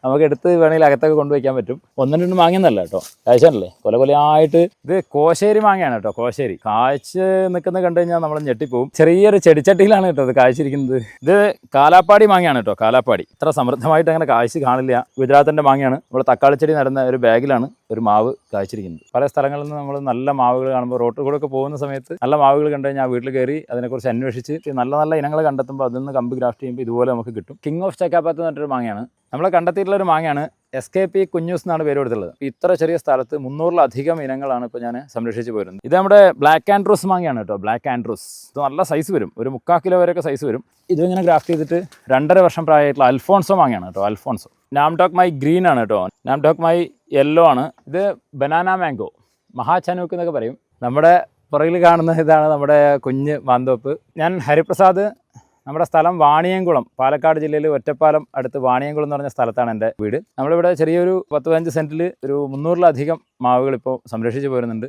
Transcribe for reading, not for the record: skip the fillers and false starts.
നമുക്ക് എടുത്ത് വേണമെങ്കിൽ അകത്തൊക്കെ കൊണ്ടുവയ്ക്കാൻ പറ്റും. 1-2 മാങ്ങയൊന്നല്ല കേട്ടോ, കാഴ്ചയല്ലേ കൊലകൊലയായിട്ട്. ഇത് കോശേരി മാങ്ങയാണ് കേട്ടോ, കോശേരി. കാഴ്ച നിൽക്കുന്നത് കണ്ടു കഴിഞ്ഞാൽ നമ്മൾ ഞെട്ടിപ്പോവും. ചെറിയൊരു ചെടിച്ചട്ടിയിലാണ് കേട്ടോ ഇത് കാഴ്ചയിരിക്കുന്നത്. ഇത് കാലാപ്പാടി മാങ്ങയാണ് കേട്ടോ, കാലാപ്പാടി. ഇത്ര സമൃദ്ധമായിട്ട് അങ്ങനെ കാഴ്ച കാണില്ല. ഗുജറാത്തിൻ്റെ മാങ്ങയാണ്. നമ്മൾ തക്കാളിച്ചെടി നടന്ന ഒരു ബാഗിലാണ് ഒരു മാവ് കാഴ്ചയിരിക്കുന്നത്. പല സ്ഥലങ്ങളിൽ നിന്ന് നമ്മൾ നല്ല മാവുകൾ കാണുമ്പോൾ റോട്ടിൽ കൂടെ ഒക്കെ പോകുന്ന സമയത്ത് നല്ല മാവുകൾ കണ്ടു കഴിഞ്ഞാൽ വീട്ടിൽ കയറി അതിനെക്കുറിച്ച് അന്വേഷിച്ച് നല്ല നല്ല ഇനങ്ങൾ കണ്ടെത്തുമ്പോൾ അതിൽ നിന്ന് കമ്പ് ഗ്രാഫ്റ്റ് ചെയ്യുമ്പോൾ ഇതുപോലെ നമുക്ക് കിട്ടും. കിങ് ഓഫ് ചക്കാപ്പാത്ത് എന്ന് പറഞ്ഞൊരു മാങ്ങയാണ്. നമ്മളെ കണ്ടെത്തിയിട്ടുള്ളൊരു മാങ്ങയാണ്. SKP കുഞ്ഞൂസ് എന്നാണ് പേര് കൊടുത്തുള്ളത്. ഇത്ര ചെറിയ സ്ഥലത്ത് 300-ലധികം ഇനങ്ങളാണ് ഇപ്പോൾ ഞാൻ സംരക്ഷിച്ച് പോരുന്നത്. ഇത് നമ്മുടെ ബ്ലാക്ക് ആൻഡ്രൂസ് മാങ്ങയാണ് കേട്ടോ, ബ്ലാക്ക് ആൻഡ്രൂസ്. ഇത് നല്ല സൈസ് വരും, ഒരു 3/4 കിലോ വരെയൊക്കെ സൈസ് വരും. ഇതിങ്ങനെ ഗ്രാഫ്റ്റ് ചെയ്തിട്ട് 2.5 വർഷം പ്രായമായിട്ടുള്ള അൽഫോൺസോ മാങ്ങയാണ് കേട്ടോ, അൽഫോൺസോ. നാംടോക്ക് മൈ ഗ്രീൻ ആണ് കേട്ടോ, നാംടോക്ക് മൈ യെല്ലോ ആണ്. ഇത് ബനാന മാംഗോ, മഹാചനൂക്ക് എന്നൊക്കെ പറയും. നമ്മുടെ പുറകിൽ കാണുന്ന ഇതാണ് നമ്മുടെ കുഞ്ഞ് മാന്തോപ്പ്. ഞാൻ ഹരിപ്രസാദ്. നമ്മുടെ സ്ഥലം വാണിയംകുളം, പാലക്കാട് ജില്ലയിൽ ഒറ്റപ്പാലം അടുത്ത് വാണിയംകുളം എന്ന് പറഞ്ഞ സ്ഥലത്താണ് എൻ്റെ വീട്. നമ്മളിവിടെ ചെറിയൊരു 10-15 സെൻറ്റിൽ ഒരു 300-ലധികം മാവുകൾ ഇപ്പോൾ സംരക്ഷിച്ച് പോരുന്നുണ്ട്.